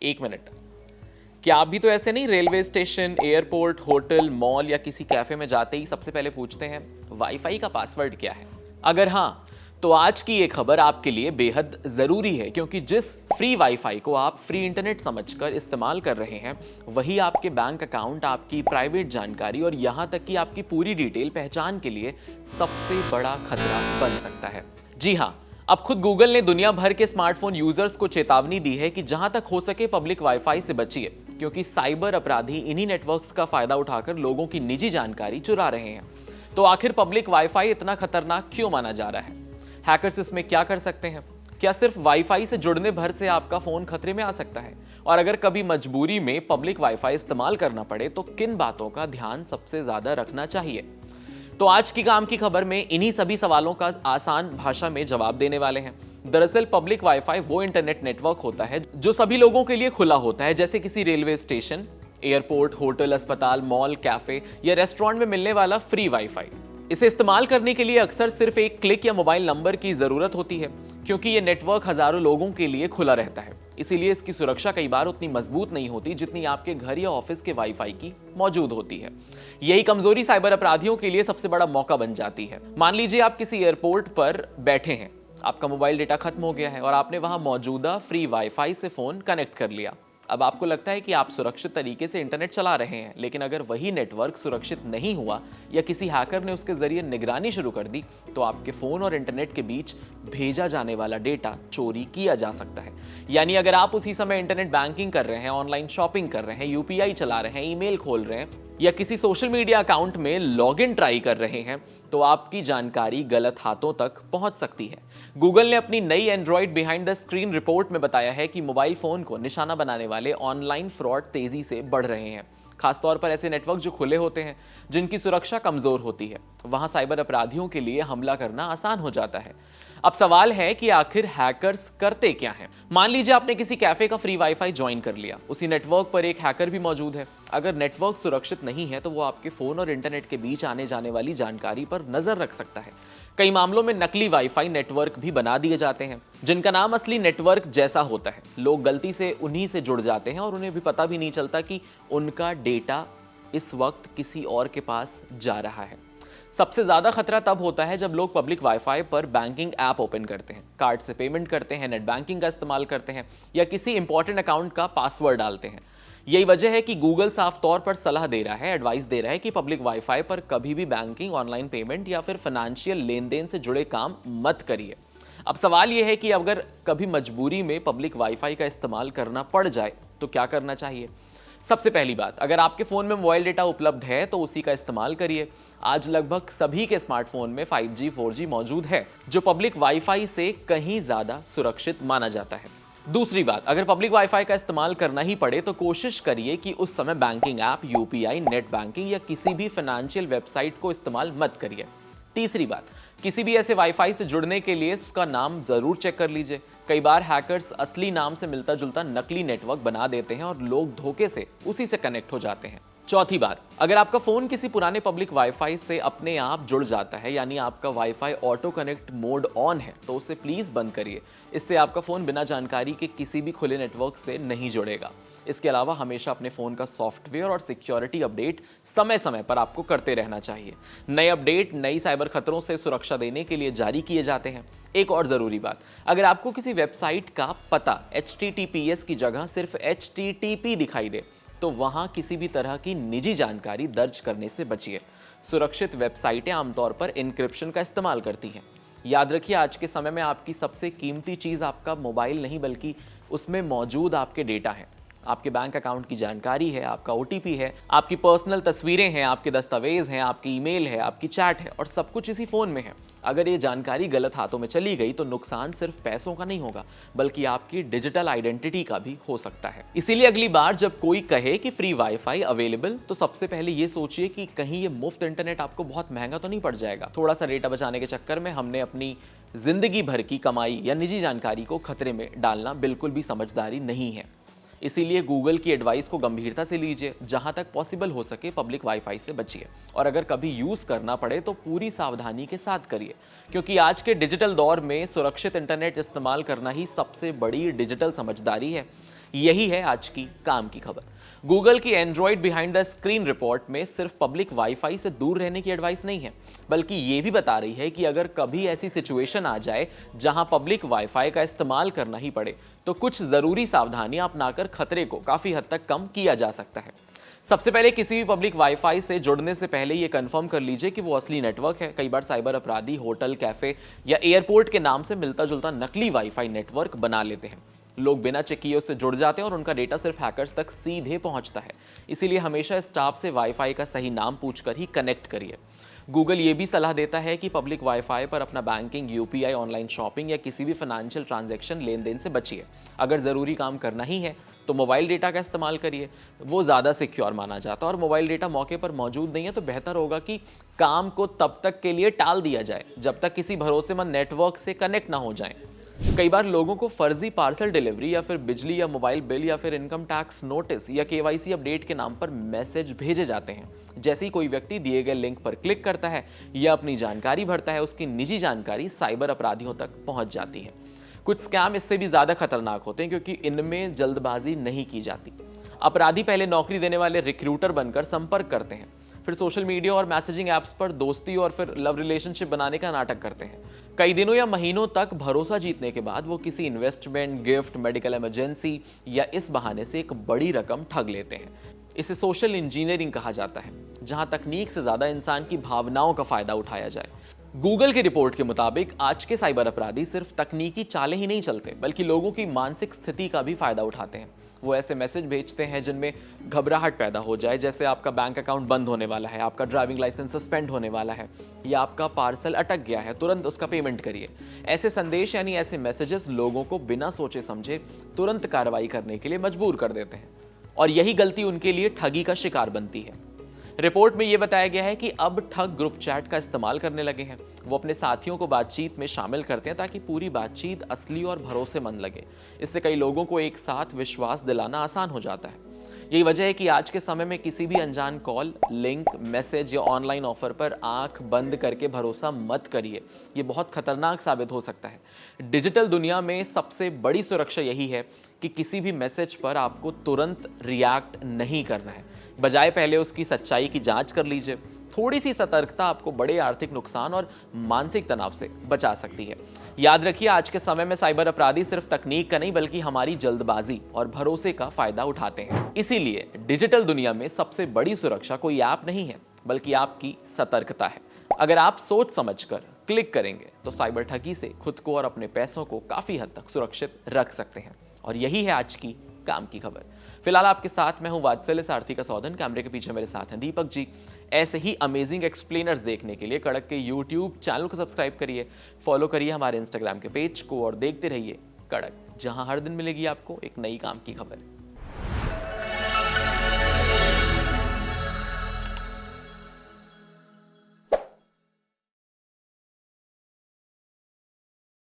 एक मिनट, क्या आप भी तो ऐसे नहीं railway station, airport, hotel, mall या किसी कैफे में जाते ही सबसे पहले पूछते हैं वाईफाई का पासवर्ड क्या है? अगर हाँ, तो आज की ये खबर आपके लिए बेहद जरूरी है, क्योंकि जिस फ्री वाईफाई को आप फ्री इंटरनेट समझकर इस्तेमाल कर रहे हैं, वही आपके बैंक अकाउंट, आपकी प्राइवेट जानकारी और यहां तक कि आपकी पूरी डिटेल पहचान के लिए सबसे बड़ा खतरा बन सकता है। जी हाँ, अब खुद गूगल ने दुनिया भर के स्मार्टफोन यूजर्स को चेतावनी दी है कि जहां तक हो सके पब्लिक वाईफाई से बचिए, क्योंकि साइबर अपराधी इन्हीं नेटवर्क्स का फायदा उठाकर लोगों की निजी जानकारी चुरा रहे हैं। तो आखिर पब्लिक वाईफाई इतना खतरनाक क्यों माना जा रहा है? हैकर्स इसमें क्या कर सकते हैं? क्या सिर्फ वाईफाई से जुड़ने भर से आपका फोन खतरे में आ सकता है? और अगर कभी मजबूरी में पब्लिक वाईफाई इस्तेमाल करना पड़े तो किन बातों का ध्यान सबसे ज्यादा रखना चाहिए? तो आज की काम की खबर में इन्हीं सभी सवालों का आसान भाषा में जवाब देने वाले हैं। दरअसल पब्लिक वाईफाई वो इंटरनेट नेटवर्क होता है जो सभी लोगों के लिए खुला होता है, जैसे किसी रेलवे स्टेशन, एयरपोर्ट, होटल, अस्पताल, मॉल, कैफे या रेस्टोरेंट में मिलने वाला फ्री वाईफाई। इसे इस्तेमाल करने के लिए अक्सर सिर्फ एक क्लिक या मोबाइल नंबर की जरूरत होती है, क्योंकि ये नेटवर्क हजारों लोगों के लिए खुला रहता है। इसीलिए इसकी सुरक्षा कई बार उतनी मजबूत नहीं होती जितनी आपके घर या ऑफिस के वाईफाई की मौजूद होती है। यही कमजोरी साइबर अपराधियों के लिए सबसे बड़ा मौका बन जाती है। मान लीजिए आप किसी एयरपोर्ट पर बैठे हैं, आपका मोबाइल डेटा खत्म हो गया है और आपने वहां मौजूदा फ्री वाईफाई से फोन कनेक्ट कर लिया। अब आपको लगता है कि आप सुरक्षित तरीके से इंटरनेट चला रहे हैं, लेकिन अगर वही नेटवर्क सुरक्षित नहीं हुआ या किसी हैकर ने उसके जरिए निगरानी शुरू कर दी, तो आपके फोन और इंटरनेट के बीच भेजा जाने वाला डेटा चोरी किया जा सकता है। यानी अगर आप उसी समय इंटरनेट बैंकिंग कर रहे हैं, ऑनलाइन शॉपिंग कर रहे हैं, यूपीआई चला रहे हैं, ईमेल खोल रहे हैं या किसी सोशल मीडिया अकाउंट में लॉगिन ट्राई कर रहे हैं, तो आपकी जानकारी गलत हाथों तक पहुंच सकती है। गूगल ने अपनी नई Android behind the screen report में बताया है कि मोबाइल फोन को निशाना बनाने वाले ऑनलाइन फ्रॉड तेजी से बढ़ रहे हैं। खासतौर पर ऐसे नेटवर्क जो खुले होते हैं, जिनकी सुरक्षा कमजोर होती है, वहां साइबर अपराधियों के लिए हमला करना आसान हो जाता है। अब सवाल है कि आखिर हैकर्स करते क्या हैं? मान लीजिए आपने किसी कैफे का फ्री वाईफाई ज्वाइन कर लिया, उसी नेटवर्क पर एक हैकर भी मौजूद है। अगर नेटवर्क सुरक्षित नहीं है तो वो आपके फोन और इंटरनेट के बीच आने जाने वाली जानकारी पर नजर रख सकता है। कई मामलों में नकली वाईफाई नेटवर्क भी बना दिए जाते हैं, जिनका नाम असली नेटवर्क जैसा होता है। लोग गलती से उन्हीं से जुड़ जाते हैं और उन्हें भी पता भी नहीं चलता कि उनका डेटा इस वक्त किसी और के पास जा रहा है। सबसे ज्यादा खतरा तब होता है जब लोग पब्लिक वाईफाई पर बैंकिंग ऐप ओपन करते हैं, कार्ड से पेमेंट करते हैं, नेट बैंकिंग का इस्तेमाल करते हैं या किसी इंपॉर्टेंट अकाउंट का पासवर्ड डालते हैं। यही वजह है कि गूगल साफ तौर पर सलाह दे रहा है, एडवाइस दे रहा है कि पब्लिक वाईफाई पर कभी भी बैंकिंग, ऑनलाइन पेमेंट या फिर फाइनेंशियल लेन देन से जुड़े काम मत करिए। अब सवाल यह है कि अगर कभी मजबूरी में पब्लिक वाईफाई का इस्तेमाल करना पड़ जाए तो क्या करना चाहिए? सबसे पहली बात, अगर आपके फोन में मोबाइल डेटा उपलब्ध है तो उसी का इस्तेमाल करिए। आज लगभग सभी के स्मार्टफोन में 5G 4G मौजूद है, जो पब्लिक वाईफाई से कहीं ज्यादा सुरक्षित माना जाता है। दूसरी बात, अगर पब्लिक वाईफाई का इस्तेमाल करना ही पड़े तो कोशिश करिए कि उस समय banking app, UPI, net banking या किसी भी फाइनेंशियल वेबसाइट को इस्तेमाल मत करिए। तीसरी बात, किसी भी ऐसे वाईफाई से जुड़ने के लिए उसका नाम जरूर चेक कर लीजिए। कई बार हैकर्स असली नाम से मिलता जुलता नकली नेटवर्क बना देते हैं और लोग धोखे से उसी से कनेक्ट हो जाते हैं। चौथी बात, अगर आपका फोन किसी पुराने पब्लिक वाईफाई से अपने आप जुड़ जाता है, यानी आपका wifi auto connect mode on है, तो उसे प्लीज बंद करिए। इससे आपका फोन बिना जानकारी के किसी भी खुले नेटवर्क से नहीं जुड़ेगा। इसके अलावा हमेशा अपने फोन का सॉफ्टवेयर और सिक्योरिटी अपडेट समय समय पर आपको करते रहना चाहिए। नए अपडेट नई साइबर खतरों से सुरक्षा देने के लिए जारी किए जाते हैं। एक और जरूरी बात, अगर आपको किसी वेबसाइट का पता HTTPS की जगह सिर्फ HTTP दिखाई दे, तो वहां किसी भी तरह की निजी जानकारी दर्ज करने से बचिए। सुरक्षित वेबसाइटें आमतौर पर एन्क्रिप्शन का इस्तेमाल करती हैं। याद रखिए, आज के समय में आपकी सबसे कीमती चीज आपका मोबाइल नहीं, बल्कि उसमें मौजूद आपके डेटा है। आपके बैंक अकाउंट की जानकारी है, आपका OTP है, आपकी पर्सनल तस्वीरें हैं, आपके दस्तावेज हैं, आपकी ईमेल है, आपकी चैट है और सब कुछ इसी फोन में है। अगर ये जानकारी गलत हाथों में चली गई तो नुकसान सिर्फ पैसों का नहीं होगा, बल्कि आपकी डिजिटल आइडेंटिटी का भी हो सकता है। इसीलिए अगली बार जब कोई कहे कि फ्री वाईफाई अवेलेबल, तो सबसे पहले ये सोचिए कि कहीं ये मुफ्त इंटरनेट आपको बहुत महंगा तो नहीं पड़ जाएगा। थोड़ा सा डेटा बचाने के चक्कर में हमने अपनी जिंदगी भर की कमाई या निजी जानकारी को खतरे में डालना बिल्कुल भी समझदारी नहीं है। इसीलिए गूगल की एडवाइस को गंभीरता से लीजिए, जहां तक पॉसिबल हो सके पब्लिक वाईफाई से बचिए और अगर कभी यूज करना पड़े तो पूरी सावधानी के साथ करिए, क्योंकि आज के डिजिटल दौर में सुरक्षित इंटरनेट इस्तेमाल करना ही सबसे बड़ी डिजिटल समझदारी है। यही है आज की काम की खबर। गूगल की Android behind the screen report में सिर्फ पब्लिक वाईफाई से दूर रहने की एडवाइस नहीं है, बल्कि ये भी बता रही है कि अगर कभी ऐसी सिचुएशन आ जाए जहां पब्लिक वाईफाई का इस्तेमाल करना ही पड़े, तो कुछ जरूरी सावधानियां अपनाकर खतरे को काफी हद तक कम किया जा सकता है। सबसे पहले किसी भी पब्लिक वाईफाई से जुड़ने से पहले ये कंफर्म कर लीजिए कि वो असली नेटवर्क है। कई बार साइबर अपराधी होटल, कैफे या एयरपोर्ट के नाम से मिलता जुलता नकली वाईफाई नेटवर्क बना लेते हैं। लोग बिना चेक किए उससे जुड़ जाते हैं और उनका डेटा सिर्फ हैकर्स तक सीधे पहुंचता है। इसीलिए हमेशा स्टाफ से वाईफाई का सही नाम पूछकर ही कनेक्ट करिए। गूगल ये भी सलाह देता है कि पब्लिक वाईफाई पर अपना बैंकिंग, यूपीआई, ऑनलाइन शॉपिंग या किसी भी फाइनेंशियल ट्रांजैक्शन लेन देन से बचिए। अगर ज़रूरी काम करना ही है तो मोबाइल डेटा का इस्तेमाल करिए, वो ज़्यादा सिक्योर माना जाता है। और मोबाइल डेटा मौके पर मौजूद नहीं है तो बेहतर होगा कि काम को तब तक के लिए टाल दिया जाए जब तक किसी भरोसेमंद नेटवर्क से कनेक्ट ना हो जाए। कई बार लोगों को फर्जी पार्सल डिलीवरी या फिर बिजली या मोबाइल बिल या फिर इनकम टैक्स नोटिस या केवाईसी अपडेट के नाम पर मैसेज भेजे जाते हैं। जैसे ही कोई व्यक्ति दिए गए लिंक पर क्लिक करता है या अपनी जानकारी भरता है, उसकी निजी जानकारी साइबर अपराधियों तक पहुंच जाती है। कुछ स्कैम इससे भी ज्यादा खतरनाक होते हैं क्योंकि इनमें जल्दबाजी नहीं की जाती। अपराधी पहले नौकरी देने वाले रिक्रूटर बनकर संपर्क करते हैं, फिर सोशल मीडिया और मैसेजिंग ऐप्स पर दोस्ती और फिर लव रिलेशनशिप बनाने का नाटक करते हैं। कई दिनों या महीनों तक भरोसा जीतने के बाद वो किसी इन्वेस्टमेंट, गिफ्ट, मेडिकल इमरजेंसी या इस बहाने से एक बड़ी रकम ठग लेते हैं। इसे सोशल इंजीनियरिंग कहा जाता है, जहां तकनीक से ज्यादा इंसान की भावनाओं का फायदा उठाया जाए। गूगल की रिपोर्ट के मुताबिक आज के साइबर अपराधी सिर्फ तकनीकी चालें ही नहीं चलते, बल्कि लोगों की मानसिक स्थिति का भी फायदा उठाते हैं। वो ऐसे मैसेज भेजते हैं जिनमें घबराहट पैदा हो जाए, जैसे आपका बैंक अकाउंट बंद होने वाला है, आपका ड्राइविंग लाइसेंस सस्पेंड होने वाला है या आपका पार्सल अटक गया है, तुरंत उसका पेमेंट करिए। ऐसे संदेश यानी ऐसे मैसेजेस लोगों को बिना सोचे समझे तुरंत कार्रवाई करने के लिए मजबूर कर देते हैं और यही गलती उनके लिए ठगी का शिकार बनती है। रिपोर्ट में यह बताया गया है कि अब ठग ग्रुप चैट का इस्तेमाल करने लगे हैं। वो अपने साथियों को बातचीत में शामिल करते हैं ताकि पूरी बातचीत असली और भरोसेमंद लगे। इससे कई लोगों को एक साथ विश्वास दिलाना आसान हो जाता है। यही वजह है कि आज के समय में किसी भी अनजान कॉल, लिंक, मैसेज या ऑनलाइन ऑफर पर आंख बंद करके भरोसा मत करिए। ये बहुत खतरनाक साबित हो सकता है। डिजिटल दुनिया में सबसे बड़ी सुरक्षा यही है कि किसी भी मैसेज पर आपको तुरंत रिएक्ट नहीं करना है। बजाय पहले उसकी सच्चाई की जांच कर लीजिए। थोड़ी सी सतर्कता आपको बड़े आर्थिक नुकसान और मानसिक तनाव से बचा सकती है। याद रखिए, आज के समय में साइबर अपराधी सिर्फ तकनीक का नहीं बल्कि हमारी जल्दबाजी और भरोसे का फायदा उठाते हैं। इसीलिए डिजिटल दुनिया में सबसे बड़ी सुरक्षा कोई ऐप नहीं है बल्कि आपकी सतर्कता है। अगर आप सोच समझकर क्लिक करेंगे तो साइबर ठगी से खुद को और अपने पैसों को काफी हद तक सुरक्षित रख सकते हैं। और यही है आज की काम की खबर। फिलहाल आपके साथ मैं हूं वात्सल्य सारथी का सौदन। कैमरे के पीछे मेरे साथ हैं दीपक जी। ऐसे ही अमेजिंग एक्सप्लेनर्स देखने के लिए कड़क के यूट्यूब चैनल को सब्सक्राइब करिए, फॉलो करिए हमारे इंस्टाग्राम के पेज को और देखते रहिए कड़क, जहां हर दिन मिलेगी आपको एक नई काम की खबर।